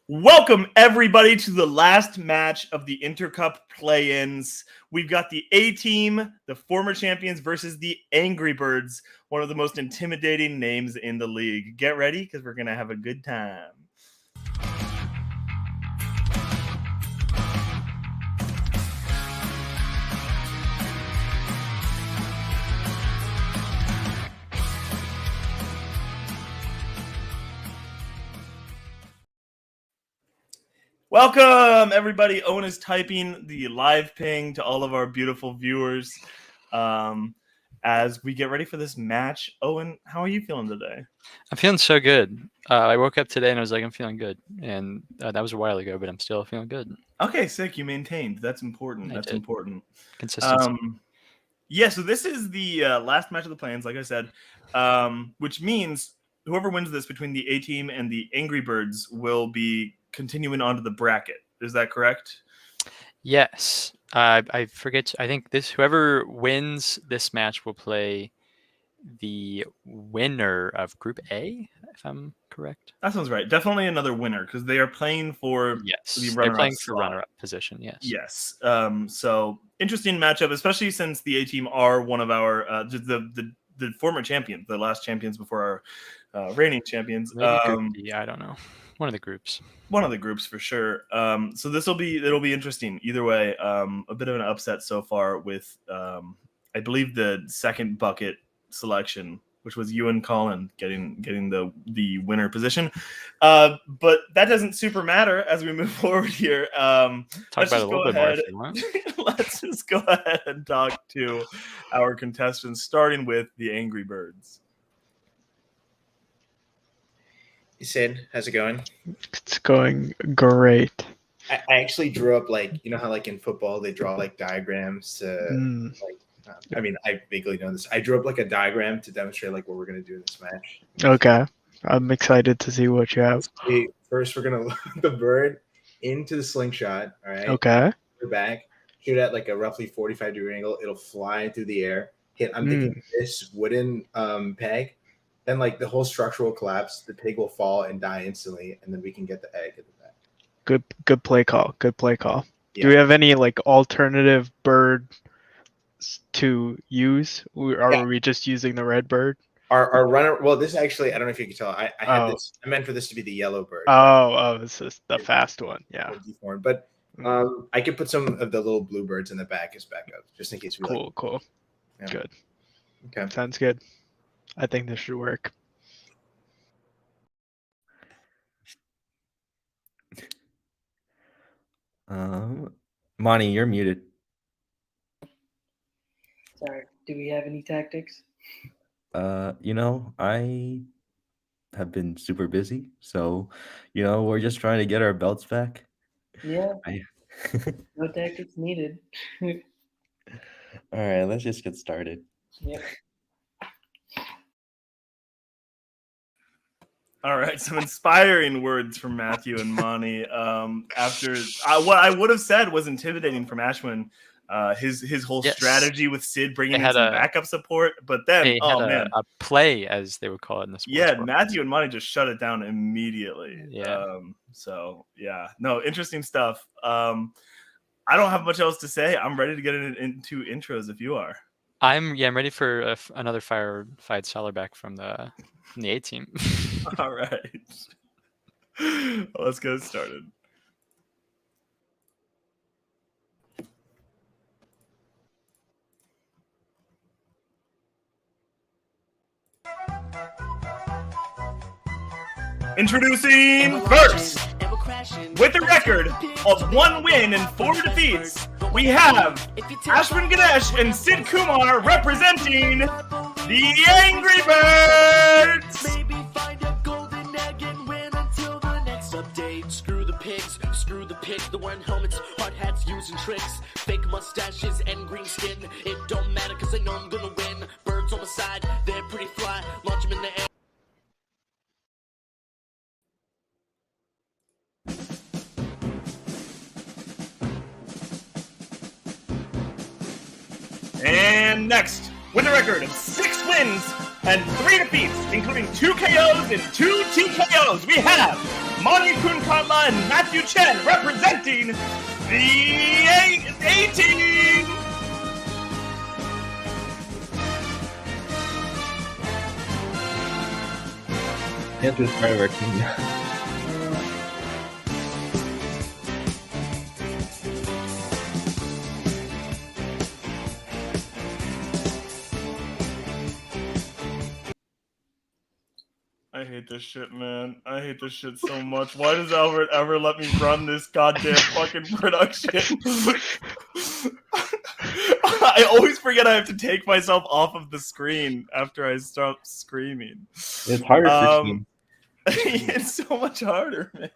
Welcome, everybody, to the last match of the InterCup play-ins. We've got the A-Team, the former champions, versus the Angry Birds, one of the most intimidating names in the league. Get ready, because we're going to have a good time. Welcome, everybody. Owen is typing the live ping to all of our beautiful viewers as we get ready for this match. Owen, how are you feeling today? I'm feeling so good. I woke up today and I was like, I'm feeling good. And that was a while ago, but I'm still feeling good. Okay, sick. You maintained. That's important. That's important. Consistency. Yeah, so this is the last match of the plans, like I said, which means whoever wins this between the A-Team and the Angry Birds will be continuing on to the bracket. Is that correct? Yes. I forget. I think whoever wins this match will play the winner of Group A, if I'm correct. That sounds right. Definitely another winner because they are playing for the runner-up. They're playing for runner-up position. Yes. Yes. So interesting matchup, especially since the A-Team are one of our the former champions, the last champions before our reigning champions. Maybe Group B, I don't know. One of the groups. One of the groups for sure. So it'll be interesting. Either way, a bit of an upset so far with I believe the second bucket selection, which was you and Colin getting the winner position. But that doesn't super matter as we move forward here. Talk about it a little bit more if you want. Let's just go ahead and talk to our contestants, starting with the Angry Birds. Hey Sid, how's it going? It's going great. I actually drew up how in football they draw diagrams to I vaguely know this. I drew up a diagram to demonstrate what we're gonna do in this match. Okay. I'm excited to see what you have. First we're gonna load the bird into the slingshot. All right. Okay. We're back. Shoot at a roughly 45-degree angle. It'll fly through the air. I'm thinking this wooden peg. Then the whole structure will collapse, the pig will fall and die instantly, and then we can get the egg at the back. Good play call. Good play call. Yeah. Do we have any alternative bird to use, or are we just using the red bird? Our runner. Well, this actually, I don't know if you can tell. I had this. I meant for this to be the yellow bird. Oh, this is the fast one. Yeah. Deformed, but I could put some of the little blue birds in the back as backup, just in case we. Cool. Yeah. Good. Okay. Sounds good. I think this should work. Monty, you're muted. Sorry. Do we have any tactics? I have been super busy, so we're just trying to get our belts back. Yeah. No tactics needed. All right, let's just get started. Yep. All right, some inspiring words from Matthew and Monty. After what I would have said was intimidating from Ashwin, his whole strategy with Sid bringing in some backup support, but then a play, as they would call it in the sports world. Matthew and Monty just shut it down immediately. Yeah. Interesting stuff. I don't have much else to say. I'm ready to get into intros if you are. I'm ready for another firefight Salerback from the A-Team. All right. Let's get started. Introducing first, with a record of 1 win and 4 defeats, we have Ashwin Ganesh and Sid Kumar representing the Angry Birds! Screw the pigs, the wearing helmets, hard hats, using tricks, fake mustaches and green skin. It don't matter cause I know I'm gonna win. Birds on the side, they're pretty fly, launch them in the air. And next, with a record of 6 wins and 3 defeats, including 2 KOs and 2 TKOs, we have Mani Kunkatla and Matthew Chen representing the A team. Andrew's part of our team. I hate this shit, man. I hate this shit so much. Why does Albert ever let me run this goddamn fucking production? I always forget I have to take myself off of the screen after I stop screaming. It's harder for teams. It's so much harder, man.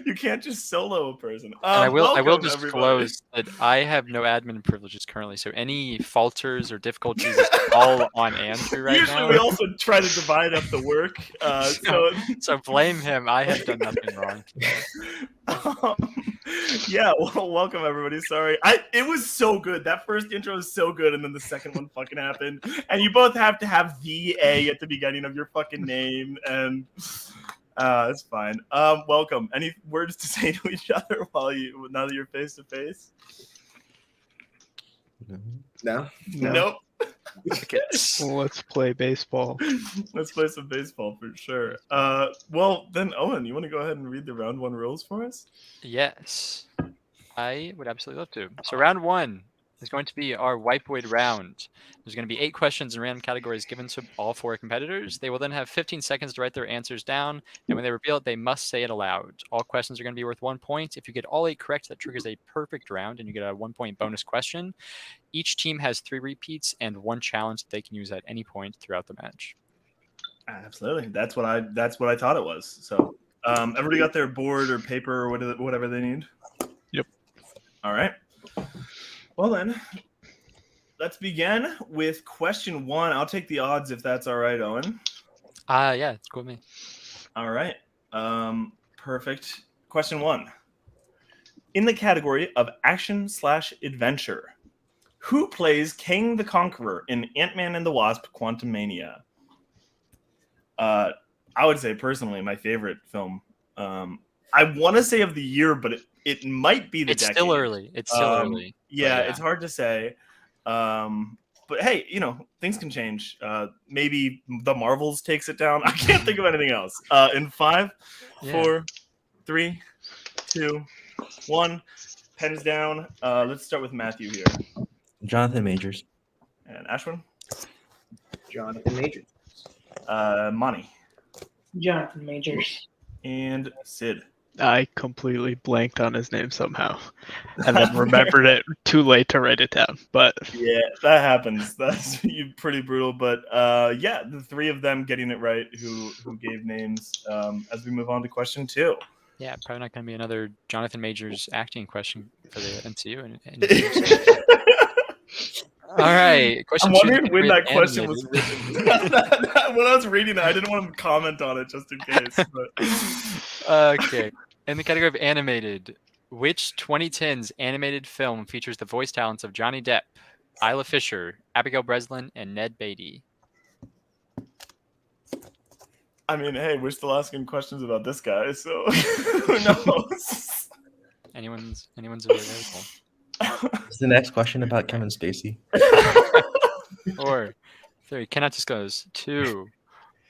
You can't just solo a person. And I will welcome, disclose that I have no admin privileges currently, so any falters or difficulties is all on Andrew right Usually now. we also try to divide up the work. So blame him. I have done nothing wrong. Yeah, well, welcome everybody. Sorry, it was so good. That first intro was so good, and then the second one fucking happened. And you both have to have the A at the beginning of your fucking name, and it's fine. Welcome. Any words to say to each other now that you're face to face? No. Nope. Let's play baseball. Let's play some baseball for sure. Well, then, Owen, you want to go ahead and read the round one rules for us? Yes, I would absolutely love to. So round one is going to be our whiteboard round. There's going to be 8 questions in random categories given to all 4 competitors. They will then have 15 seconds to write their answers down, and when they reveal it, they must say it aloud. All questions are going to be worth 1 point. If you get all 8 correct, that triggers a perfect round, and you get a 1-point bonus question. Each team has 3 repeats and 1 challenge that they can use at any point throughout the match. Absolutely. That's what I thought it was. So everybody got their board or paper or whatever they need? Yep. All right. Well then, let's begin with question 1. I'll take the odds if that's all right, Owen. Yeah, it's cool with me. All right. Perfect. Question 1. In the category of action/adventure, who plays Kang the Conqueror in Ant-Man and the Wasp: Quantumania? I would say personally my favorite film. I want to say of the year, but it might be the decade. Still early. It's still early. Yeah, it's hard to say. But hey, things can change. Maybe the Marvels takes it down. I can't think of anything else. In 5, 4, 3, 2, 1. Pens down. Let's start with Matthew here. Jonathan Majors. And Ashwin. Jonathan Majors. Monty. Jonathan Majors. And Sid. I completely blanked on his name somehow, and then remembered it too late to write it down. But yeah, that happens. That's pretty brutal. But yeah, the 3 of them getting it right who gave names. As we move on to question 2. Yeah, probably not going to be another Jonathan Majors acting question for the MCU. All right. I'm wondering when that question was written. When I was reading it, I didn't want to comment on it just in case. But. Okay. In the category of animated, which 2010s animated film features the voice talents of Johnny Depp, Isla Fisher, Abigail Breslin, and Ned Beatty? I mean, hey, we're still asking questions about this guy, so who knows? Anyone's available. Is the next question about Kevin Spacey? 4, 3, cannot disclose. 2,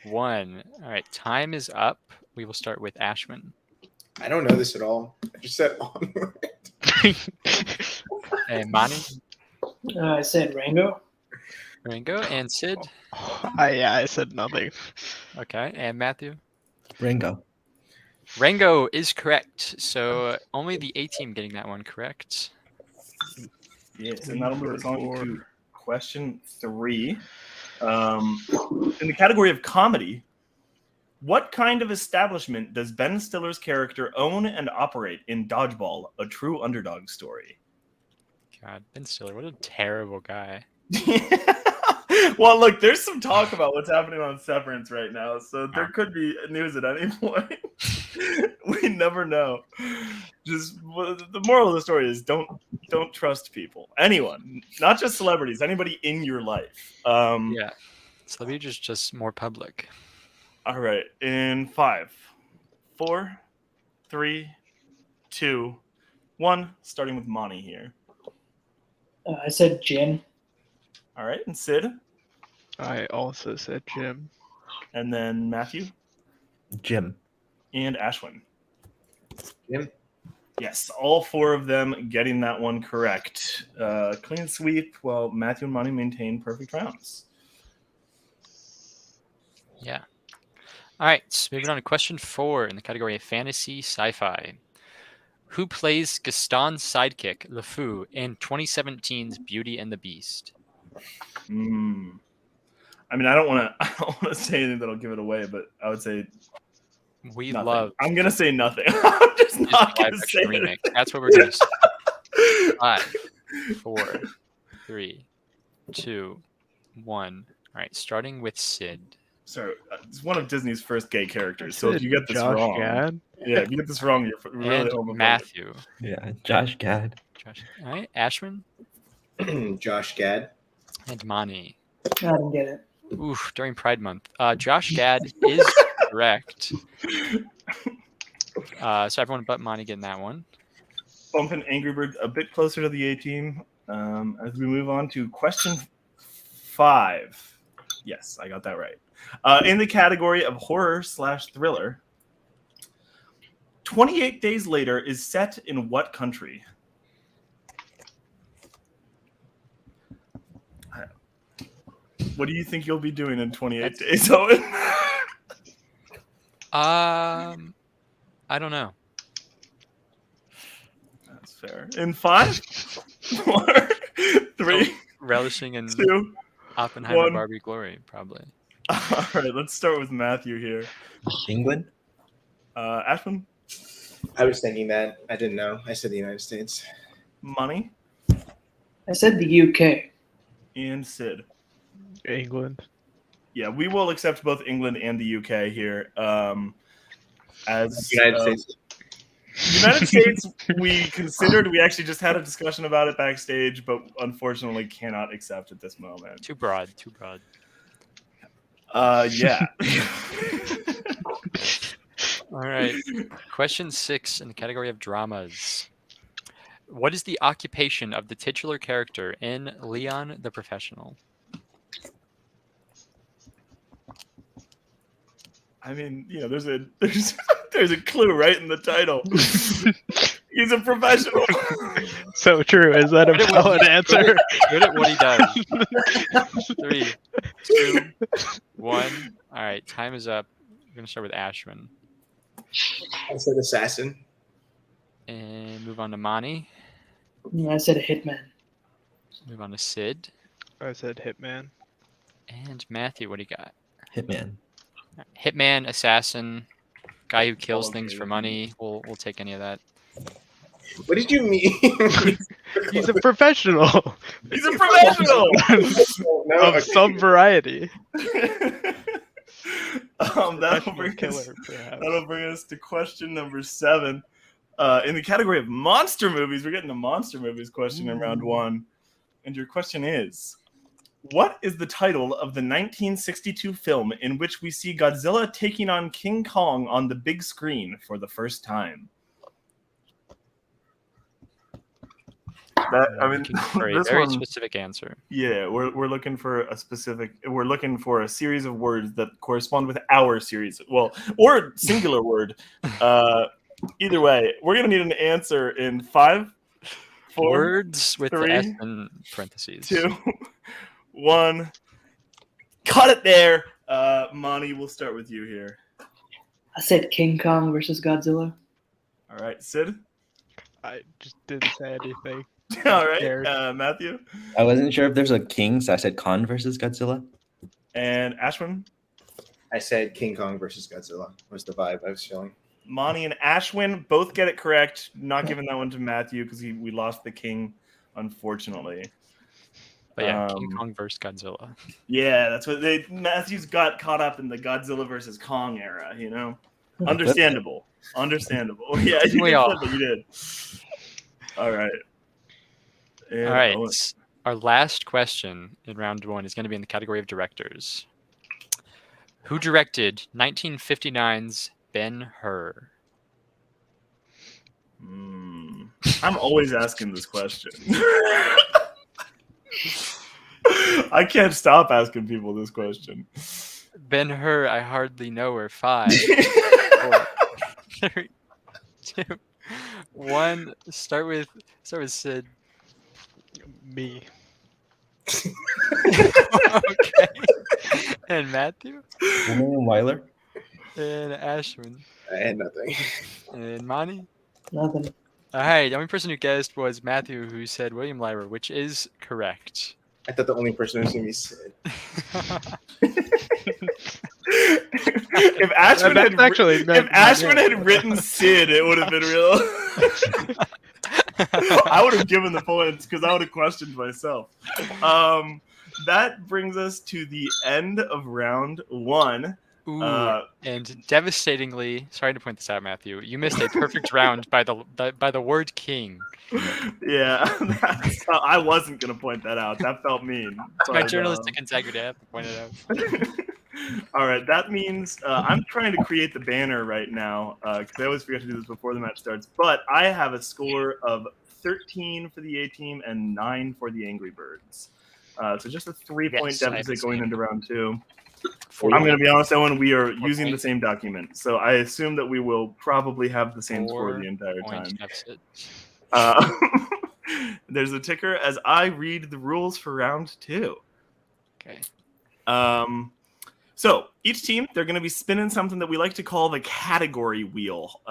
1. All right, time is up. We will start with Ashwin. I don't know this at all. I just said onward. And Mani, I said Rango. Ringo, and Sid. I said nothing. Okay, and Matthew. Ringo. Rango is correct. So only the A team getting that one correct. Yes, and that'll move us on to question 3. In the category of comedy, what kind of establishment does Ben Stiller's character own and operate in Dodgeball, a true underdog story? God, Ben Stiller, what a terrible guy. Well, look, there's some talk about what's happening on Severance right now, so there could be news at any point. We never know. Just the moral of the story is don't trust people. Anyone, not just celebrities, anybody in your life. Yeah, celebrities just more public. All right, in 5, 4, 3, 2, 1. Starting with Monty here. I said Jin. All right, and Sid, I also said Jim. and then Matthew, Jim. and Ashwin. Jim. Yes, all 4 of them getting that one correct. Clean sweep, while Matthew and Monty maintain perfect rounds. Yeah. All right, so moving on to question 4 in the category of fantasy sci-fi. Who plays Gaston's sidekick, LeFou, in 2017's Beauty and the Beast? I mean, I don't want to say anything that'll give it away, but I would say We nothing. love I'm gonna say nothing. I'm just not live gonna say action anything. remix. That's what we're doing. 5, 4, 3, 2, 1. All right, starting with Sid. Sorry, it's one of Disney's first gay characters. I So if said you get this Josh wrong, Gad. yeah, if you get this wrong, you're really And homophobic. Matthew. Yeah, Josh Gad. Josh. All right, Ashwin Josh Gad. and Mani. I didn't get it. Oof, during Pride Month. Josh Gad is correct. So everyone but Mani getting that one. Bumping Angry Birds a bit closer to the A team as we move on to question 5. Yes, I got that right. In the category of horror/thriller, 28 Days Later is set in what country? What do you think you'll be doing in 28 days, Owen? I don't know. That's fair. In 5, 4, 3, Relishing in 2. Oppenheimer, 1. Barbie, Glory, probably. All right, let's start with Matthew here. England. Ashwin, I was thinking that. I didn't know. I said the United States. Money, I said the UK. and Sid. England. Yeah, we will accept both England and the UK here. As United States. United States, we actually just had a discussion about it backstage, but unfortunately cannot accept at this moment. Too broad. Too broad. Yeah. All right. Question 6 in the category of dramas. What is the occupation of the titular character in Leon the Professional? I mean, there's a clue right in the title. He's a professional. So true. Is that a valid answer? Good at what he does. 3, 2, 1. All right, time is up. We're gonna start with Ashwin I said assassin. and move on to Mani. I said a hitman. Move on to Sid I said Hitman. and Matthew. What do you got? Hitman. Hitman, assassin, guy who kills things for money. We'll take any of that. What did you mean? He's a professional He's a professional. No, of some variety. That'll Professional bring killer, perhaps. That'll bring us to question number 7. In the category of monster movies, we're getting the monster movies question in round 1. And your question is, what is the title of the 1962 film in which we see Godzilla taking on King Kong on the big screen for the first time? Looking for a this very one- specific answer. Yeah, we're looking for a specific. We're looking for a series of words that correspond with our series. Well, or singular word. Either way, we're gonna need an answer in 5, 4, Words with the S 3, in parentheses. 2, 1. Cut it there. Monty, we'll start with you here. I said King Kong versus Godzilla. All right, Sid. I just didn't say anything. All right, Scared. Matthew I wasn't sure if there's a king, so I said Kong versus Godzilla. and Ashwin. I said King Kong versus Godzilla was the vibe I was feeling. Monty and Ashwin both get it correct. Not giving that one to Matthew because we lost the king, unfortunately. But yeah, King Kong versus Godzilla. Yeah, that's what Matthews got caught up in the Godzilla versus Kong era. Understandable. Yeah, you We did all. flip it, you did. All right. And All right. Owen. Our last question in round 1 is going to be in the category of directors. Who directed 1959's Ben-Hur? I'm always asking this question. I can't stop asking people this question. Ben-Hur, I hardly know her. 5, 4, 3, 2, 1. Start with Sid. Me. Okay. And Matthew. William Wyler. And Ashwin. I had nothing. And Monty. Nothing. All right. The only person who guessed was Matthew, who said William Lyra, which is correct. I thought the only person who's gonna be Sid. If Ashwin That's had actually if meant- Ashwin had written Sid, it would have been real. I would have given the points because I would have questioned myself. That brings us to the end of round 1. Ooh, and devastatingly, sorry to point this out, Matthew, you missed a perfect round by the word king. Yeah, I wasn't gonna point that out. That felt mean. It's my but, journalistic integrity. I have to point it out. All right, that means I'm trying to create the banner right now because I always forget to do this before the match starts. But I have a score of 13 for the A team and 9 for the Angry Birds. So just a 3-point Yes, I have deficit the going same. into round 2. 4 I'm going to be honest, Owen, we are 4 using the points. same document. So I assume that we will probably have the same score 4 the entire point time. deficit. There's a ticker as I read the rules for round 2. Okay. So each team, they're going to be spinning something that we like to call the category wheel.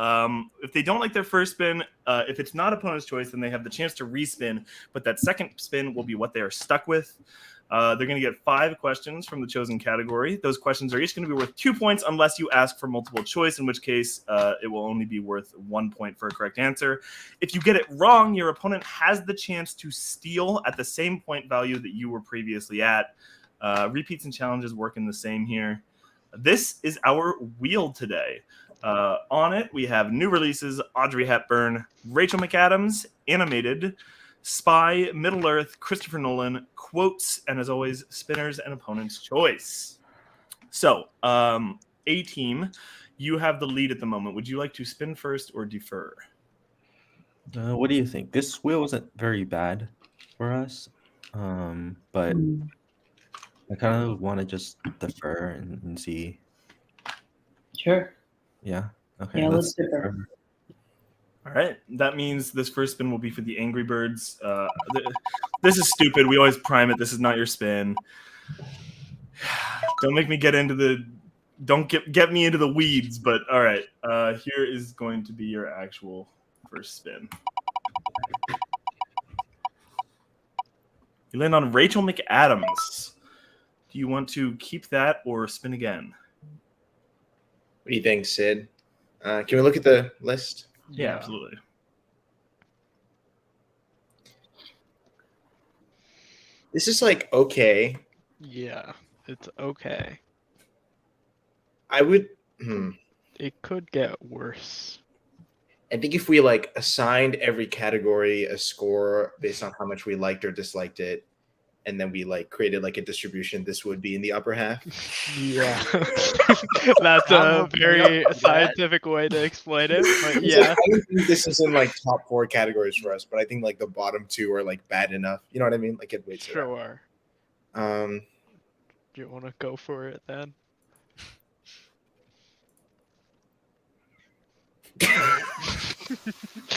If they don't like their first spin, if it's not opponent's choice, then they have the chance to respin. But that second spin will be what they are stuck with. They're going to get 5 questions from the chosen category. Those questions are each going to be worth 2 points unless you ask for multiple choice, in which case it will only be worth 1 point for a correct answer. If you get it wrong, your opponent has the chance to steal at the same point value that you were previously at. Repeats and challenges work in the same here. This is our wheel today. On it, we have new releases: Audrey Hepburn, Rachel McAdams, Animated, Spy, Middle Earth, Christopher Nolan, quotes, and as always, spinners and opponent's choice. So, A team, you have the lead at the moment. Would you like to spin first or defer? What do you think? This wheel wasn't very bad for us, but I kind of want to just defer and see. Sure. Yeah. Okay. Yeah, let's defer. All right. That means this first spin will be for the Angry Birds. This is stupid. We always prime it. This is not your spin. Don't make me get into the... Don't get me into the weeds, but all right. Here is going to be your actual first spin. You land on Rachel McAdams. Do you want to keep that or spin again? What do you think, Sid? Can we look at the list? Yeah, absolutely. This is like okay. Yeah, it's okay. I would. It could get worse. I think if we like assigned every category a score based on how much we liked or disliked it, and then we like created like a distribution, this would be in the upper half. Yeah. That's I'm a hoping very for that. scientific way to explain it. But It's yeah. like, I don't think this is in like top 4 categories for us, but I think like the bottom 2 are like bad enough. You know what I mean? Like it weights it out. Sure. Um, Do you want to go for it then?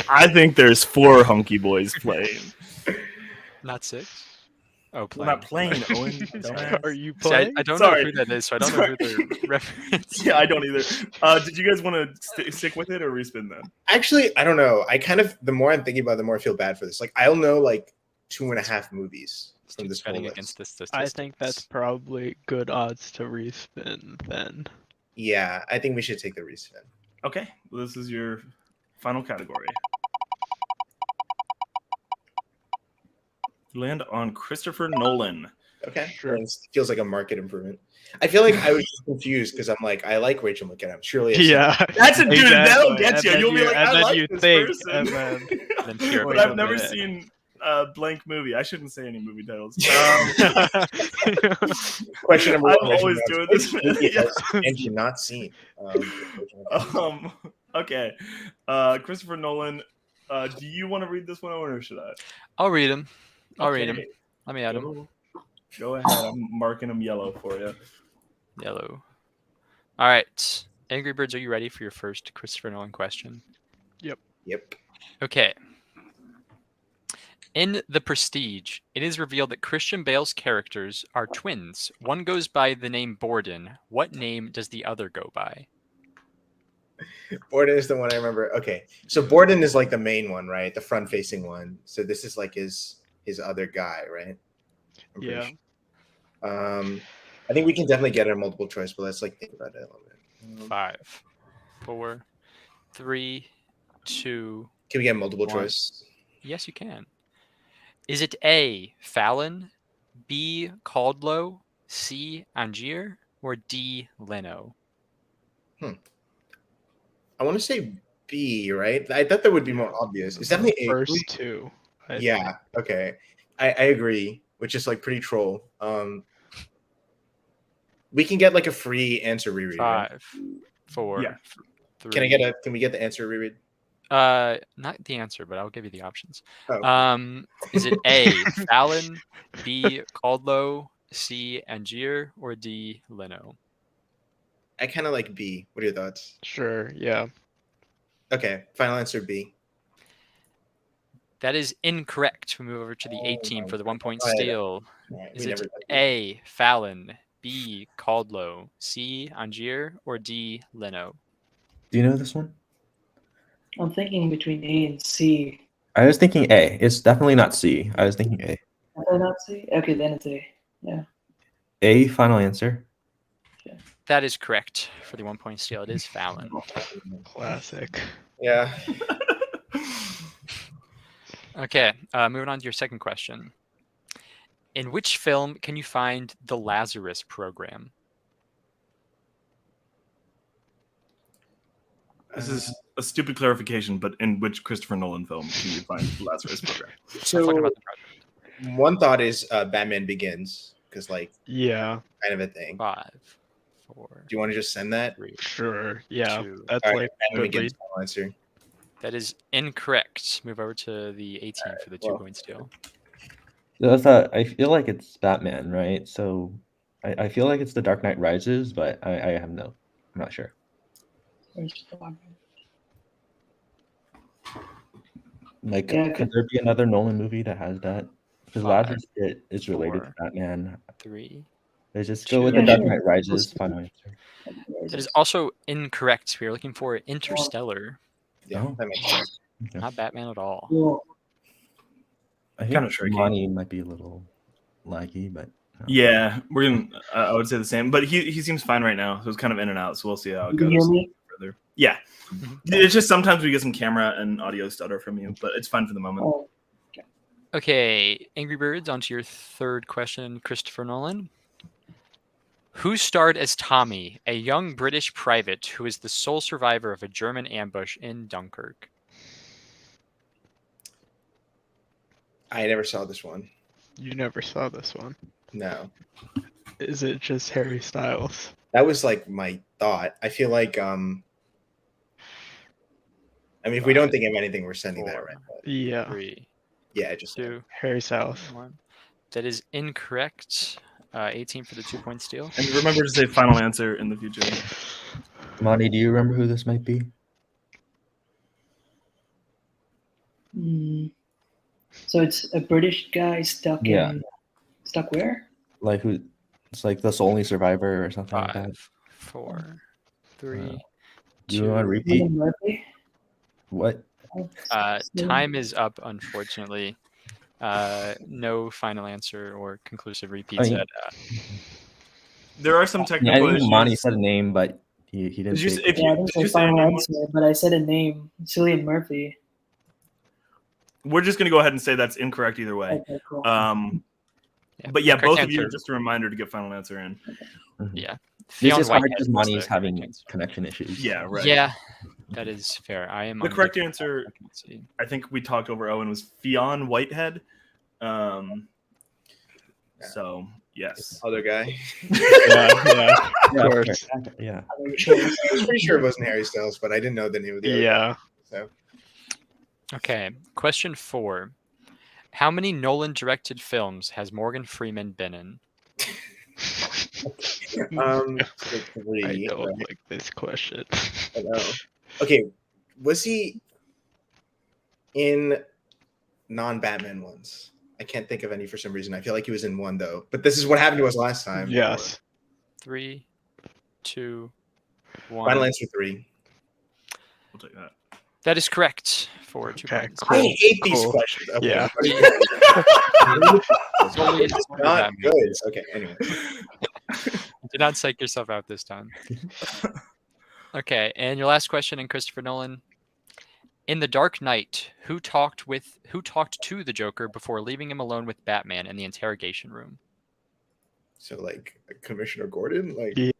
I think there's 4 hunky boys playing. Not 6? Oh, We're playing. not playing, Owen. dumbass. Are you See, playing? I don't Sorry. know who that is, so I don't know who they're referencing. Yeah, I don't either. Did you guys want to stick with it or respin then? actually, I don't know. I kind of the more I'm thinking about it, the more I feel bad for this. Like I'll know like 2.5 movies from this whole Betting list. against this I think that's probably good odds to respin then. Yeah, I think we should take the respin. Okay, well, this is your final category. You land on Christopher Nolan. Okay, Sure. It feels like a market improvement. I feel like I was just confused because I'm like, I like Rachel McAdams. Surely, it's Yeah. That's a dude. That'll Exactly. get And you. then You'll be like, and I then like you this think, person. and then Then hear But about I've never it. seen. blank movie. I shouldn't say any movie titles. Question number one. I'm always doing this. Yeah. And you're not seen. Okay. Christopher Nolan, do you want to read this one or should I? I'll read him. I'll read him. Okay. Let me add him. Go ahead. I'm marking them yellow for you. Yellow. All right. Angry Birds, are you ready for your first Christopher Nolan question? Yep. Okay. In The Prestige, it is revealed that Christian Bale's characters are twins. One goes by the name Borden. What name does the other go by? Borden is the one I remember. Okay, so Borden is like the main one, right? The front-facing one. So this is like his other guy, right? I'm pretty Yeah. sure. I think we can definitely get a multiple choice, but let's like think about it a little bit. 5, 4, 3, 2. Can we get multiple One. choice? Yes, you can. Is it A, Fallon, B, Caldlow, C, Angier, or D, Leno? I want to say B, right? I thought that would be more obvious. It's definitely A. First two. I think. Yeah. Okay. I agree, which is like pretty troll. We can get like a free answer reread. Right? 5, 4, Yeah. 3. Can we get the answer reread? Not the answer, but I'll give you the options. Oh. Is it A, Fallon, B, Caldlow, C, Angier, or D, Leno? I kind of like B. What are your thoughts? Sure. Yeah. Okay. Final answer B. That is incorrect. We move over to the A Oh team my for the 1 point God. steal. All right, Is we it never- A, Fallon, B, Caldlow, C, Angier, or D, Leno? Do you know this one? I'm thinking between A and C. I was thinking A. It's definitely not C. I was thinking A. Have I not C? Okay, then it's A. Yeah. A, final answer. That is correct for the 1 point steal. It is Fallon. Classic. Yeah. Okay, moving on to your second question. In which film can you find the Lazarus program? This is a stupid clarification, but in which Christopher Nolan film can you find the Lazarus program? Talking So about the project. one thought is Batman Begins, because like Yeah. kind of a thing. 5, 4, Do you want to just send that? 3. Sure. Yeah. 2. That's All right, like Batman good Begins. lead. Final answer. That is incorrect. Move over to the A team for the 2 well. point steal. I feel like it's Batman, right? So I feel like it's The Dark Knight Rises, but I'm not sure. Where's the one? Like, Yeah, could there be another Nolan movie that has that? Because 5, Lazarus Pit is related 4, to Batman. 3. Let's just go with The Yeah, Dark sure. Knight Rises. Final answer. That is also incorrect. We are looking for Interstellar, Yeah, Oh. that makes sense. not Batman at all. Cool. I think Kinda tricky. Monty might be a little laggy, but Yeah, we're gonna. I would say the same, but he seems fine right now. So it's kind of in and out. So we'll see how it You can hear goes me? further. Yeah, it's just sometimes we get some camera and audio stutter from you, but it's fine for the moment. Oh, Okay, Angry Birds, on to your third question, Christopher Nolan. Who starred as Tommy, a young British private who is the sole survivor of a German ambush in Dunkirk? I never saw this one. You never saw this one. No, Is it just Harry Styles? that was like my thought. I feel like I mean, if we don't think of anything, we're sending that 4, right. But Yeah. 3, yeah, just 2, Harry Styles. 1. That is incorrect. 18 for the 2 point steal. And remember to say final answer in the future. Monty, do you remember who this might be? So it's a British guy stuck Yeah. in stuck where? Like who? It's like the only survivor or something like that. 5, 4, 3, Do you want to 2. repeat? William Murphy? What? Time is up, unfortunately. No final answer or conclusive repeats mean- yet. There are some Yeah, I technical think issues. Monty said a name, but he didn't. Did you, say- if Yeah, I you, didn't did say you say a final name? answer, but I said a name. Cillian Murphy. We're just gonna go ahead and say that's incorrect either way. Okay, cool. But yeah, correct both of you, answer. just a reminder to get final answer in. Yeah. This Fionn is hard Whitehead because was Monty's the correct having answer. connection issues. Yeah, right. Yeah. That is fair. I am The on correct Dick- answer, I can't see. I think we talked over Owen, was Fionn Whitehead. So yes. Other guy. Yeah, of Yeah, course. yeah. I was pretty sure it wasn't Harry Styles, but I didn't know the name of the other guy, Yeah. so Okay, question 4. How many Nolan-directed films has Morgan Freeman been in? so I 3. don't right? like this question. I know. Okay, was he in non-Batman ones? I can't think of any for some reason. I feel like he was in one though. But this is what happened to us last time. Yes. 3, 2, 1. Final answer 3. We'll take that. That is correct for 2 Okay, points. I cool. hate these Cool. questions. Okay. Yeah. It's only Not Batman. good. Okay, anyway. Did not psych yourself out this time. Okay, and your last question in Christopher Nolan. In The Dark Knight, who talked to the Joker before leaving him alone with Batman in the interrogation room? So like Commissioner Gordon? Like Yeah.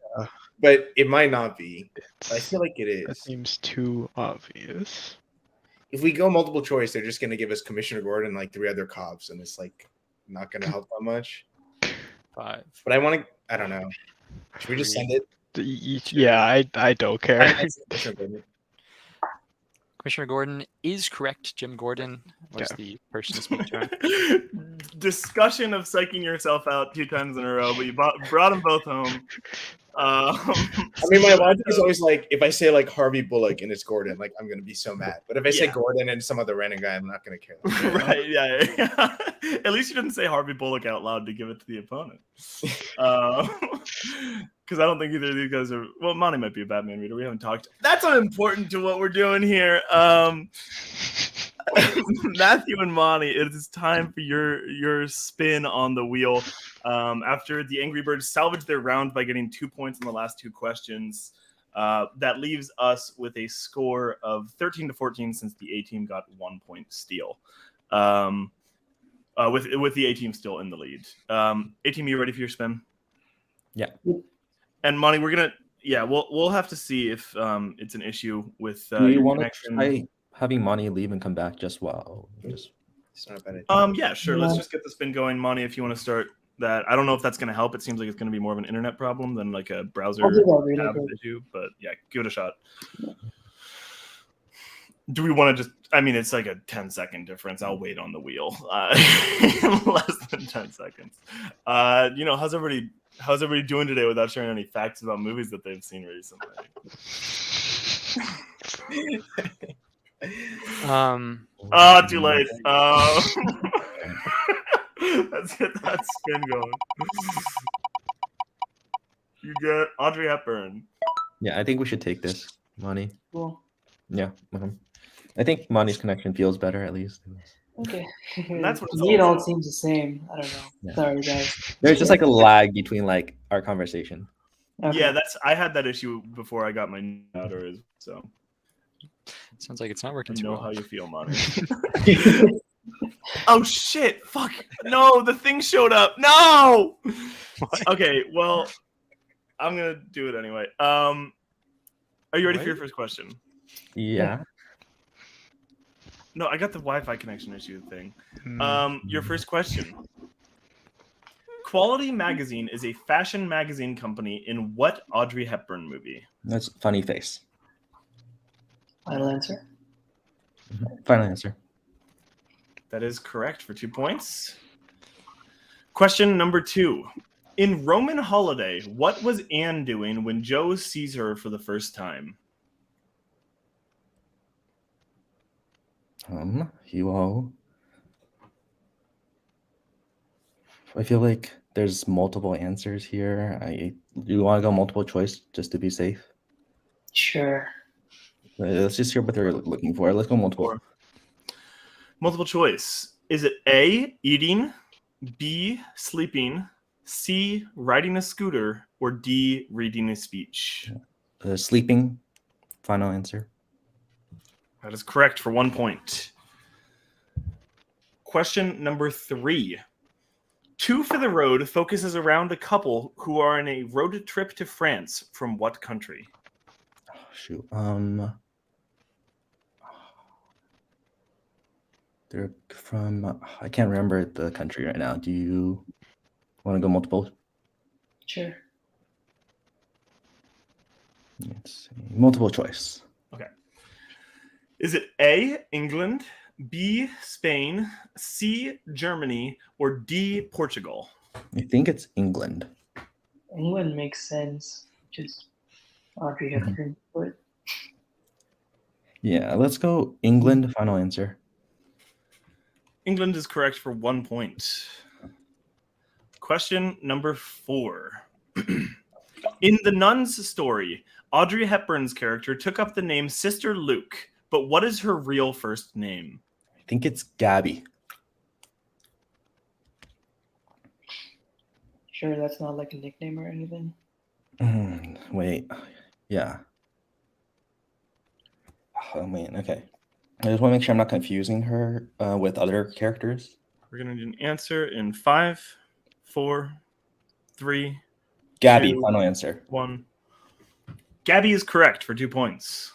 but it might not be. I It's, feel like it that is. seems too obvious. If we go multiple choice, they're just gonna give us Commissioner Gordon and like 3 other cops, and it's like not gonna help that much. 5. But I don't know. Should we just send it? Yeah, I don't care. Commissioner Gordon. Commissioner Gordon is correct. Jim Gordon was Yeah. the person to speak to him. Discussion of psyching yourself out 2 times in a row, but you brought them both home. I mean, my logic is always like, if I say like Harvey Bullock and it's Gordon, like I'm gonna be so mad. But if I say Yeah. Gordon and some other random guy, I'm not gonna care. Right, yeah. At least you didn't say Harvey Bullock out loud to give it to the opponent. Because I don't think either of these guys are. Well, Monty might be a Batman reader. We haven't talked. That's unimportant to what we're doing here. Matthew and Monty, it is time for your spin on the wheel. After the Angry Birds salvaged their round by getting 2 points in the last 2 questions, that leaves us with a score of 13-14 since the A team got 1 point steal. With the A team still in the lead. A team, you ready for your spin? Yeah. And Monty, we'll have to see if it's an issue with Do you your want to connection. try having Monty leave and come back just It's not a bad idea. Yeah, sure. Yeah. Let's just get the spin going, Monty. If you want to start that, I don't know if that's going to help. It seems like it's going to be more of an internet problem than like a browser I'll do that really tab quick. issue. But yeah, give it a shot. Do we want to just? I mean, it's like a 10-second difference. I'll wait on the wheel. Less than 10 seconds. How's everybody doing today without sharing any facts about movies that they've seen recently? Too late. Let's get that spin going. You get Audrey Hepburn. Yeah, I think we should take this, Monty. Cool. Yeah. I think Monty's connection feels better at least. Okay. That's what To it's me, it all all about. seems the same. I don't know. Yeah. Sorry, guys. There's just like a lag between like our conversation. Okay. Yeah, I had that issue before I got my router, so Sounds like it's not working I too know well. how you feel, Monty. Oh shit! Fuck! No, the thing showed up. No. Okay, well, I'm gonna do it anyway. Are you ready for your first question? Yeah. No, I got the Wi-Fi connection issue thing. Hmm. Your first question. Quality Magazine is a fashion magazine company in what Audrey Hepburn movie? That's funny face. Final answer. Final answer. That is correct for 2 points. Question number 2. In Roman Holiday, what was Anne doing when Joe sees her for the first time? Well, I feel like there's multiple answers here. Do you want to go multiple choice just to be safe? Sure. Let's just hear what they're looking for. Let's go multiple. Multiple choice. Is it A, eating, B, sleeping, C, riding a scooter, or D, reading a speech? Sleeping. Final answer. That is correct for 1 point. Question number 3. Two for the Road focuses around a couple who are on a road trip to France from what country? Oh, shoot. They're from, I can't remember the country right now. Do you want to go multiple? Sure. Let's see. Multiple choice. Is it A, England, B, Spain, C, Germany, or D, Portugal? I think it's England. England makes sense. Just Audrey Hepburn, but Yeah, let's go England. Final answer. England is correct for 1 point. Question number 4. In the Nun's story, Audrey Hepburn's character took up the name Sister Luke, but what is her real first name? I think it's Gabby. sure that's not like a nickname or anything. Wait. Yeah. Oh, man. Okay. I just want to make sure I'm not confusing her with other characters. We're going to do an answer in 5, 4, 3, Gabby, 2, final answer. 1. Gabby is correct for 2 points.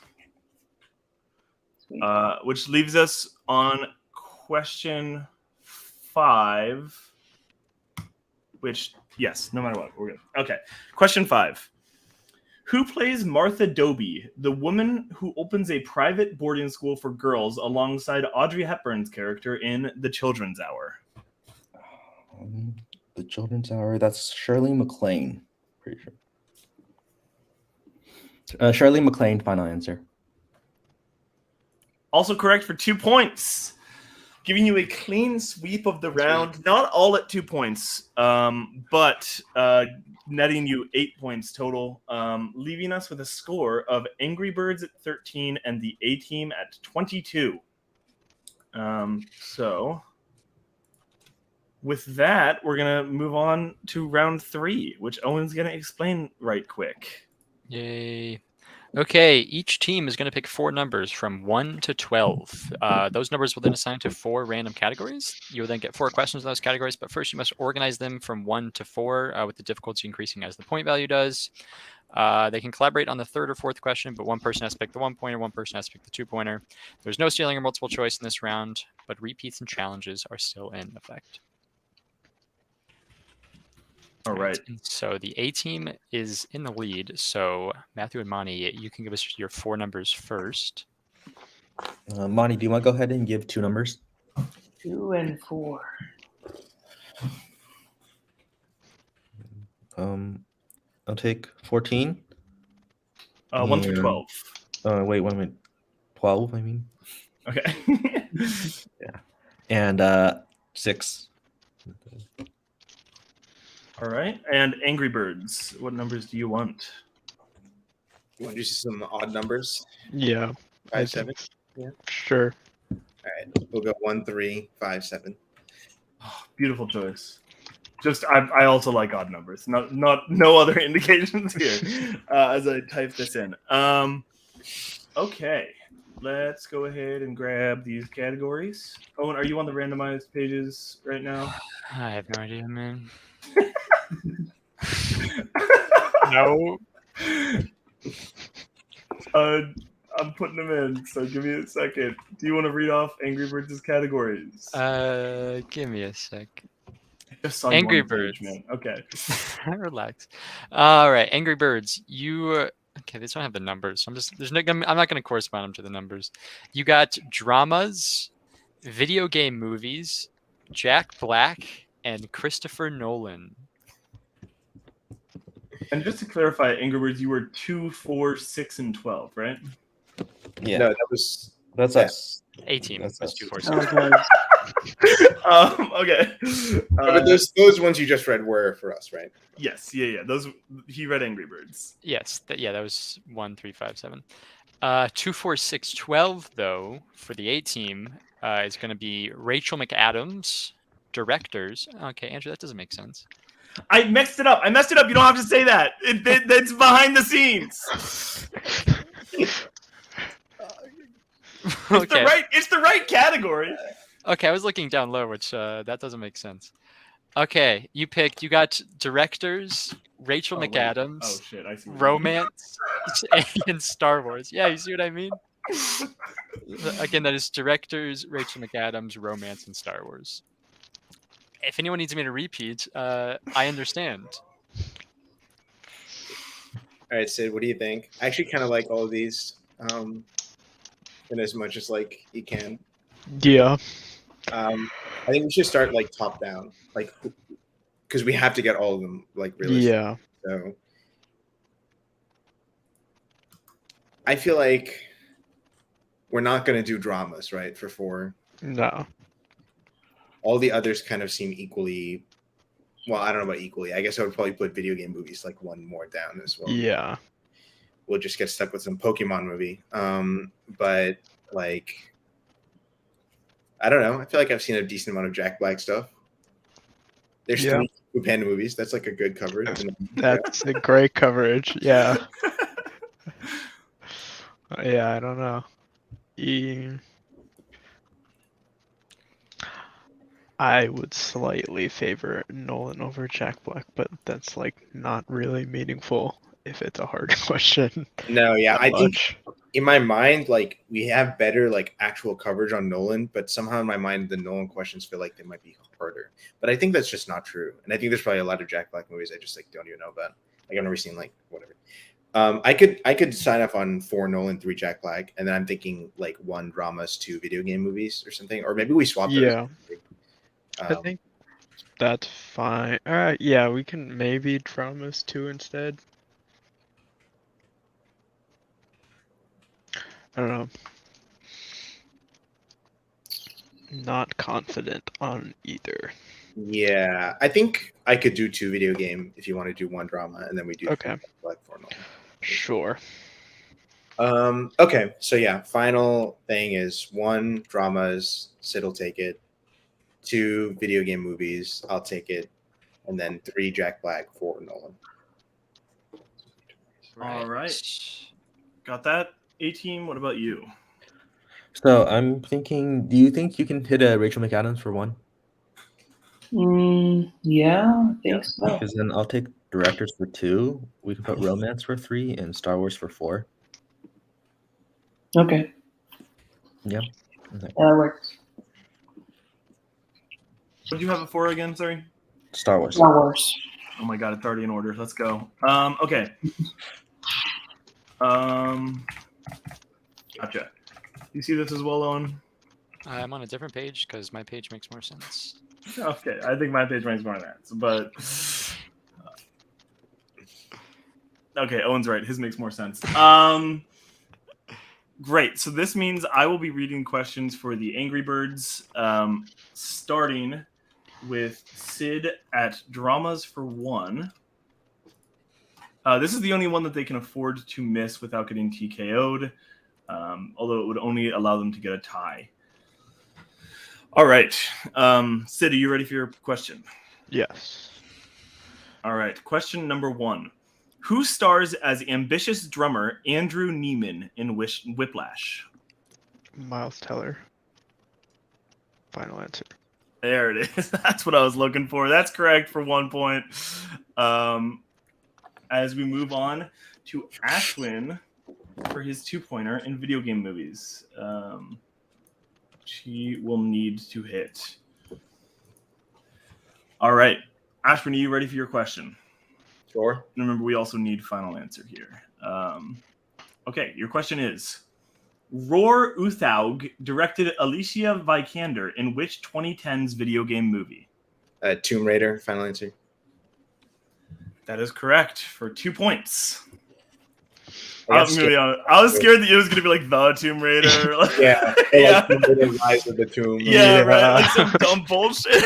Sweet. Which leaves us on question 5. Which, yes, no matter what, we're good. Okay. Question 5. Who plays Martha Doby, the woman who opens a private boarding school for girls alongside Audrey Hepburn's character in The Children's Hour? The Children's Hour, that's Shirley MacLaine. Pretty sure. Shirley MacLaine, final answer. Also correct for 2 points. Giving you a clean sweep of the round. Not all at 2 points, but netting you 8 points total, leaving us with a score of Angry Birds at 13 and the A-Team at 22. So with that, we're going to move on to round 3, which Owen's going to explain right quick. Yay. Okay, each team is going to pick 4 numbers from 1 to 12. Those numbers will then assign to 4 random categories. You will then get 4 questions in those categories, but first you must organize them from 1 to 4 with the difficulty increasing as the point value does. They can collaborate on the 3rd or 4th question, but one person has to pick the 1-pointer, one person has to pick the 2-pointer. There's no stealing or multiple choice in this round, but repeats and challenges are still in effect. All right. So the A team is in the lead. So Matthew and Monty, you can give us your 4 numbers first. Monty, do you want to go ahead and give 2 numbers? 2 and 4. I'll take 14. 1 through 12. Wait, 1 minute. 12, I mean. Okay. Yeah. And 6. All right. And Angry Birds, what numbers do you want? You want to do some odd numbers? Yeah. 5, 7. Yeah. Sure. All right, we'll go 1, 3, 5, 7. Oh, beautiful choice. Just I also like odd numbers. No other indications here as I type this in. Okay. Let's go ahead and grab these categories. Owen, are you on the randomized pages right now? I have no idea, man. No. I'm putting them in, so give me a second. Do you want to read off Angry Birds' categories? Give me a sec. I just saw you Angry on the page, Birds. man. Okay. Relax. All right, Angry Birds. You okay? These don't have the numbers. So I'm not going to correspond them to the numbers. You got dramas, video game movies, Jack Black, and Christopher Nolan. And just to clarify, Angry Birds, you were 2, 4, 6, and 12, right? Yeah. No, that's us. A team That's was us. 2, 4, 6. Okay. but those ones you just read were for us, right? Yes, yeah. Those he read Angry Birds. Yes, that was 1, 3, 5, 7. 2, 4, 6, 12 though for the A team is going to be Rachel McAdams, directors. Okay, Andrew, that doesn't make sense. I messed it up. You don't have to say that. That's behind the scenes. Okay. It's the right category. Okay, I was looking down low, which that doesn't make sense. Okay, you got directors, Rachel Oh, wait. McAdams, Oh shit, I see. romance, and Star Wars. Yeah, you see what I mean? Again, that is directors Rachel McAdams, romance, and Star Wars. If anyone needs me to repeat, I understand. All right, Sid, what do you think? I actually kind of like all of these, in as much as like you can. Yeah. I think we should start like top down, like because we have to get all of them like really. Yeah. So I feel like we're not gonna do dramas, right? For 4. No. All the others kind of seem equally. Well, I don't know about equally. I guess I would probably put video game movies like one more down as well. Yeah. We'll just get stuck with some Pokemon movie. But like, I don't know. I feel like I've seen a decent amount of Jack Black stuff. There's 3 Panda movies. That's like a good coverage. That's a great coverage. Yeah. Yeah, I don't know. I would slightly favor Nolan over Jack Black, but that's like not really meaningful if it's a hard question. No, yeah, that I think much. in my mind, like we have better like actual coverage on Nolan, but somehow in my mind, the Nolan questions feel like they might be harder. But I think that's just not true. And I think there's probably a lot of Jack Black movies I just like don't even know about. Like I've never seen like whatever. I could sign up on 4 Nolan, 3 Jack Black, and then I'm thinking like 1 dramas, 2 video game movies or something, or maybe we swap. Yeah, those. I think that's fine. All right, yeah, we can maybe dramas 2 instead. I don't know. Not confident on either. Yeah, I think I could do 2 video game if you want to do 1 drama, and then we do Okay. Black 4 Nolan. Sure. Okay, so yeah, final thing is 1 dramas, Sid will take it. 2 video game movies, I'll take it, and then 3 Jack Black, 4 Nolan. All right. Got that? A-Team, what about you? So I'm thinking, do you think you can hit a Rachel McAdams for 1? Yeah, I think so. Because then I'll take directors for 2. We can put romance for 3 and Star Wars for 4. Okay. Yeah. That works. What did you have it for again? Sorry. Star Wars. Star Wars. Oh my god, it's already in order. Let's go. Okay. Gotcha. You see this as well, Owen? I'm on a different page because my page makes more sense. Okay, I think my page makes more sense, but okay, Owen's right. His makes more sense. Great. So this means I will be reading questions for the Angry Birds, starting with Sid at dramas for 1. This is the only one that they can afford to miss without getting TKO'd, although it would only allow them to get a tie. All right. Sid, are you ready for your question? Yes. All right. Question number 1. Who stars as ambitious drummer Andrew Neiman in Whiplash? Miles Teller. Final answer. There it is. That's what I was looking for. That's correct for 1 point. As we move on to Ashwin for his 2-pointer in video game movies. She will need to hit. All right. Ashwin, are you ready for your question? Sure. Remember, we also need final answer here. Okay, your question is, Roar Uthaug directed Alicia Vikander in which 2010s video game movie? Tomb Raider, final answer. That is correct for 2 points. I was scared that it was going to be like the Tomb Raider. Yeah. Yeah. Tomb Raider, Rise of the Tomb. Yeah, right. Like some dumb bullshit.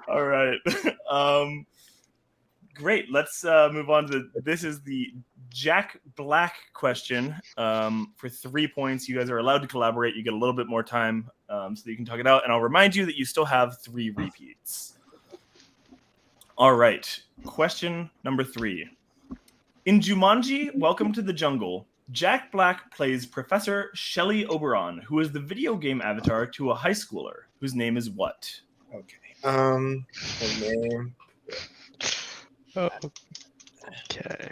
All right. Great. Let's move on to this is the Jack Black question for 3 points. You guys are allowed to collaborate. You get a little bit more time so that you can talk it out. And I'll remind you that you still have 3 repeats. All right. Question number 3. In Jumanji, Welcome to the Jungle, Jack Black plays Professor Shelley Oberon, who is the video game avatar to a high schooler whose name is what? Okay. Her name. Okay. I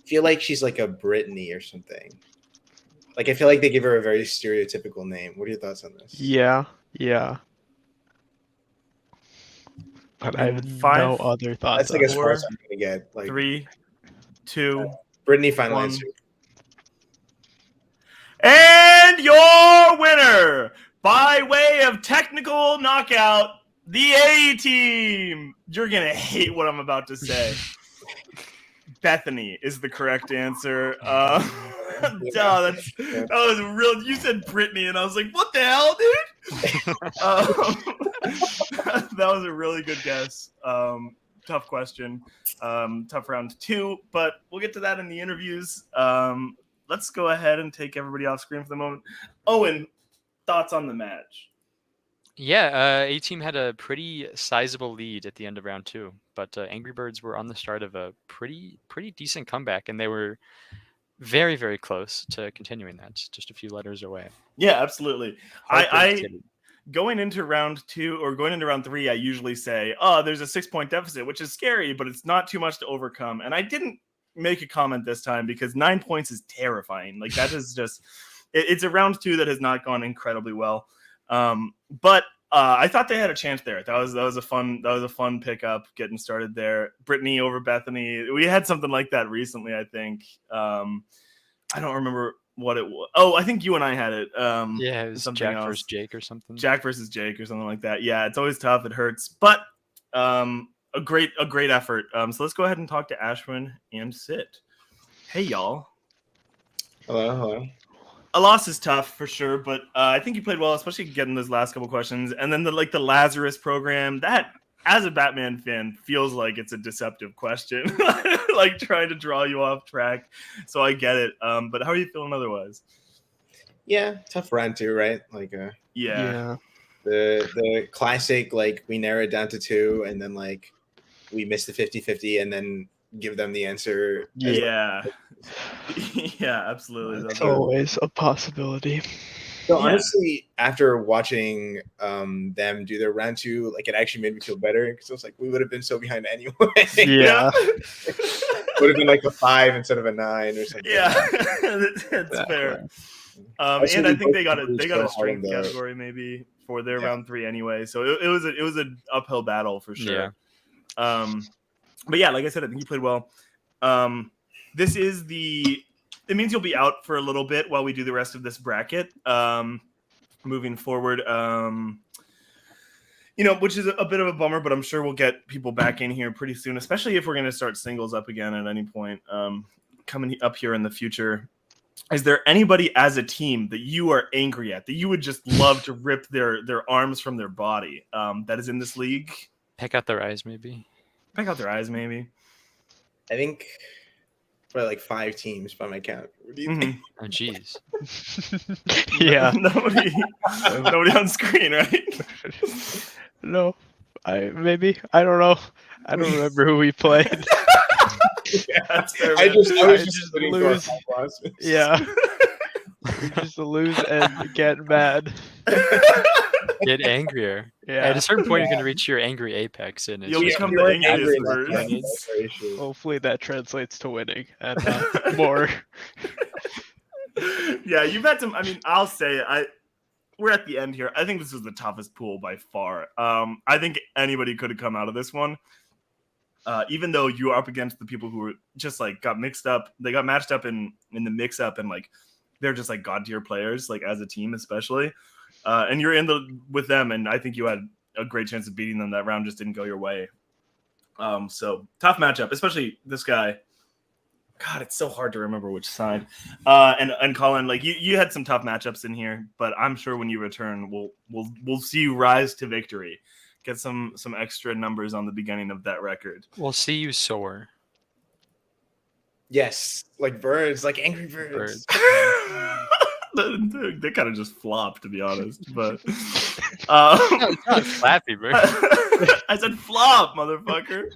feel like she's like a Brittany or something. Like I feel like they give her a very stereotypical name. What are your thoughts on this? Yeah. But I have In 5, no other thoughts. That's like as on far it. as I'm gonna get. Like 3, 2, Brittany, final 1. answer. And your winner, by way of technical knockout, the A team. You're going to hate what I'm about to say. Bethany is the correct answer. That was real. You said Brittany, and I was like, what the hell, dude? That was a really good guess. Tough question. Tough round 2, but we'll get to that in the interviews. Let's go ahead and take everybody off screen for the moment. Owen, thoughts on the match? Yeah, A team had a pretty sizable lead at the end of round 2, but Angry Birds were on the start of a pretty decent comeback, and they were very, very close to continuing that, just a few letters away. Yeah, absolutely. Heartbreak I City. going into round 2 or going into round 3, I usually say, "Oh, there's a 6-point deficit," which is scary, but it's not too much to overcome. And I didn't make a comment this time because 9 points is terrifying. Like that is just, it's a round 2 that has not gone incredibly well. But I thought they had a chance there. That was a fun pickup getting started there. Brittany over Bethany. We had something like that recently, I think. I don't remember what it was. Oh, I think you and I had it. Yeah, it was something Jack else. versus Jake or something. Jack versus Jake or something like that. Yeah, it's always tough. It hurts, but a great effort. So let's go ahead and talk to Ashwin and Sit. Hey, y'all. Hello. A loss is tough for sure, but I think you played well, especially getting those last couple questions. And then the Lazarus program, that as a Batman fan feels like it's a deceptive question, like trying to draw you off track. So I get it. But how are you feeling otherwise? Yeah, tough round 2, right? Like Yeah. the classic, like we narrow it down to 2 and then like we miss the 50-50 and then give them the answer. Yeah. Yeah, absolutely. It's always a possibility. So honestly, after watching them do their round 2, like it actually made me feel better because I was like, we would have been so behind anyway. Yeah. Would have been like a 5 instead of a 9 or something. Yeah, that's fair. And I think they got a strength category maybe for their round 3 anyway. So it was an uphill battle for sure. Yeah. But yeah, like I said, I think you played well. It means you'll be out for a little bit while we do the rest of this bracket. Moving forward, which is a bit of a bummer, but I'm sure we'll get people back in here pretty soon, especially if we're going to start singles up again at any point coming up here in the future. Is there anybody as a team that you are angry at, that you would just love to rip their arms from their body that is in this league? Peck out their eyes, maybe. Peck out their eyes, maybe. I think probably like 5 teams by my count. What do you think? Oh, jeez. Yeah. Nobody on screen, right? No. I don't know. I don't remember who we played. Yeah, that's fair, I man. was just lose. Yeah. We just lose and get mad. Get angrier. Yeah. At a certain point, you're going to reach your angry apex, and it's You'll just become You're the angry angriest enough. person. Hopefully that translates to winning and more. Yeah, you've had some. I mean, I'll say we're at the end here. I think this was the toughest pool by far. I think anybody could have come out of this one. Even though you are up against the people who were just like got mixed up, they got matched up in the mix up, and like they're just like god tier players, like as a team especially. And you're with them, and I think you had a great chance of beating them. That round just didn't go your way. So tough matchup, especially this guy. God, it's so hard to remember which side. And Colin, like you had some tough matchups in here, but I'm sure when you return, we'll see you rise to victory. Get some extra numbers on the beginning of that record. We'll see you soar. Yes, like birds, like angry birds. They kind of just flopped, to be honest. But It's not Flappy Bird. I said flop, motherfucker.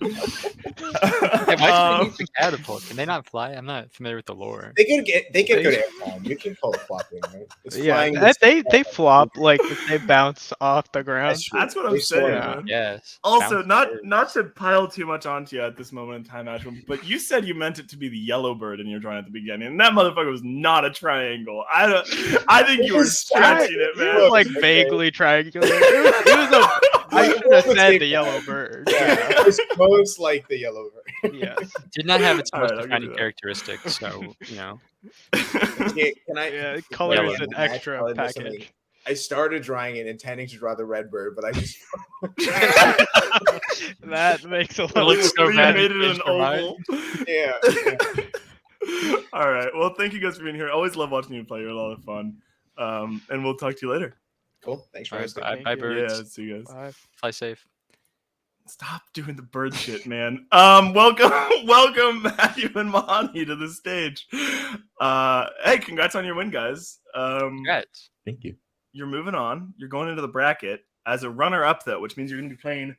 Hey, why do they need catapult? Can they not fly? I'm not familiar with the lore. They could go to airtime. You can call it flopping, right? It's Yeah, flying. they flop like if they bounce off the ground. That's what I'm saying, man. Yes. Also, Bounce not to pile too much onto you at this moment in time, Ashwin, but you said you meant it to be the yellow bird in your drawing at the beginning, and that motherfucker was not a triangle. I think you were stretching it, It man. was like vaguely triangular. It was I should have said the yellow bird. Yeah, it's most like the yellow bird. Yes. Did not have its All most right, I'll give you defining that. characteristics, so you know. Okay, can I? Yeah, color Yellow. is an Match extra color or something. package. I started drawing it intending to draw the red bird, but I just That makes a It lot looks of so You bad. made it an Changed your mind. oval. yeah. All right. Well, thank you guys for being here. Always love watching you play. You're a lot of fun. And we'll talk to you later. Cool. Thanks for All right, hosting. bye, Thank bye, you. birds. Yeah, see you guys. Bye. Fly safe. Stop doing the bird shit, man. Welcome Matthew and Mahani to the stage. Hey, congrats on your win, guys. Congrats. Thank you. You're moving on. You're going into the bracket as a runner-up, though, which means you're going to be playing.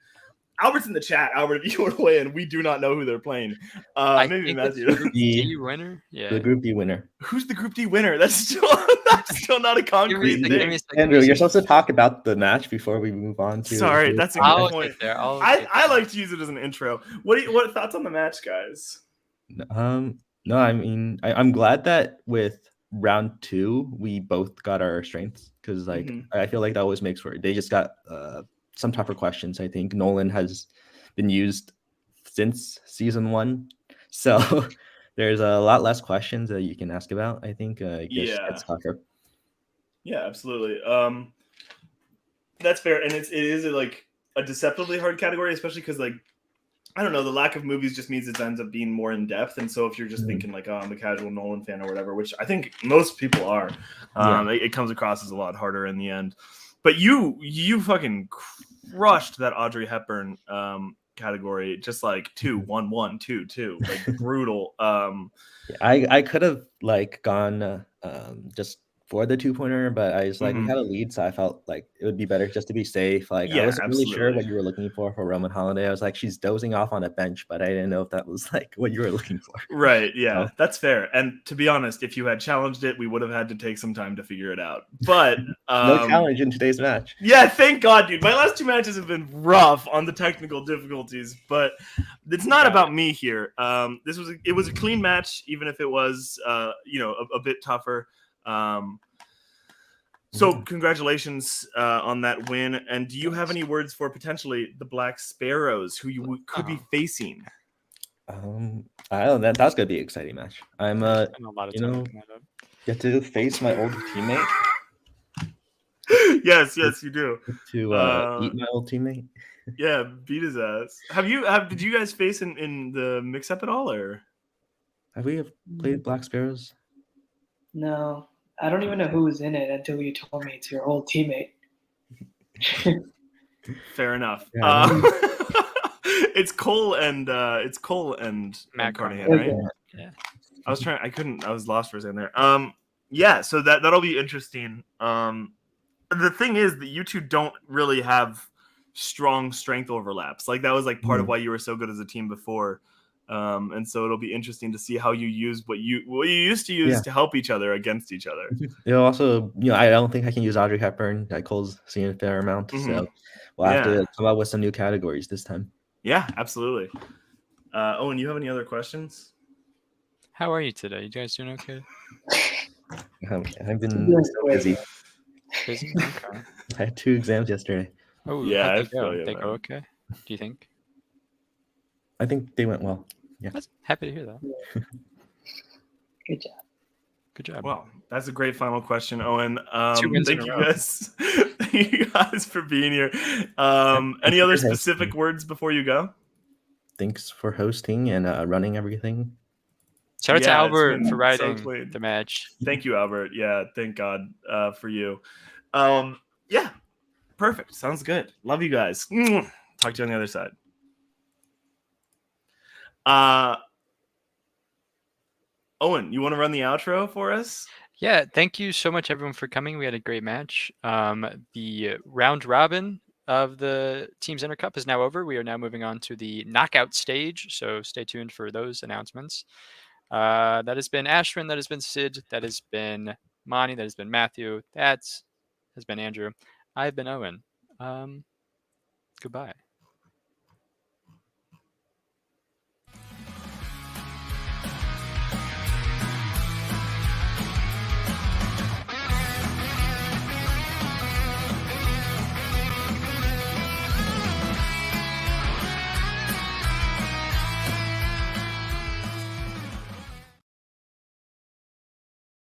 Albert's in the chat. Albert, if you want to weigh in, we do not know who they're playing. I Maybe think it's Matthew. Group D winner. Yeah. The Group D winner. Who's the Group D winner? That's still not a concrete Give thing. me a second. Andrew, you're supposed to talk about the match before we move on to. Sorry, that's a good I'll point. get there. I like to use it as an intro. What thoughts on the match, guys? No, I mean, I'm glad that with round 2 we both got our strengths because like I feel like that always makes for they just got some tougher questions. I think Nolan has been used since season 1, so there's a lot less questions that you can ask about. I think it gets tougher. Yeah, absolutely. That's fair, and it is like a deceptively hard category, especially because like I don't know, the lack of movies just means it ends up being more in depth, and so if you're just thinking like, oh, I'm a casual Nolan fan or whatever, which I think most people are, it comes across as a lot harder in the end. But you fucking crushed that Audrey Hepburn category, just like 2, 1, 1, 2, 2, like brutal. I could have like gone just for the 2-pointer, but I was like, we had a lead, so I felt like it would be better just to be safe. Like I wasn't really sure what you were looking for Roman Holiday. I was like, she's dozing off on a bench, but I didn't know if that was like what you were looking for. Right, yeah, that's fair. And to be honest, if you had challenged it, we would have had to take some time to figure it out. But no challenge in today's match. Yeah, thank God, dude. My last 2 matches have been rough on the technical difficulties, but it's not about me here. It was a clean match, even if it was a bit tougher. So congratulations on that win. And do you have any words for potentially the Black Sparrows who you could be facing? I don't know. That's gonna be an exciting match. I'm get to face my old teammate. yes, you do. To eat my old teammate. Yeah, beat his ass. Did you guys face in the mix up at all, or have we played Black Sparrows? No, I don't even know who was in it until you told me it's your old teammate. Fair enough. Yeah, it's Cole and Matt Carnahan, Okay. right? Yeah. I was lost for a second there. Yeah, so that'll be interesting. The thing is that you two don't really have strong strength overlaps. Like that was like part of why you were so good as a team before. And so it'll be interesting to see how you use what you used to use to help each other against each other. Also, I don't think I can use Audrey Hepburn. Cole's seen a fair amount, so we'll have to come up with some new categories this time. Yeah, absolutely. Owen, you have any other questions? How are you today? You guys doing okay? I've been so busy. Busy? Okay. I had 2 exams yesterday. Oh, Yeah, how'd I they go? feel you, They go man. okay? Do you think? I think they went well. Yeah. That's happy to hear that. Good job. Good job. Well, that's a great final question, Owen. 2 wins in Thank a you row. guys. Thank you guys for being here. Any other specific words before you go? Thanks for hosting and running everything. Shout out to Yeah, it's Albert been for so writing clean. the match. Thank you, Albert. Yeah, thank God for you. Yeah, perfect. Sounds good. Love you guys. Talk to you on the other side. Owen, you want to run the outro for us? Yeah, thank you so much, everyone, for coming. We had a great match. The round robin of the Teams InterCup is now over. We are now moving on to the knockout stage, so stay tuned for those announcements. That has been Ashwin, that has been Sid, that has been Monty, that has been Matthew, that has been Andrew. I've been Owen. Goodbye.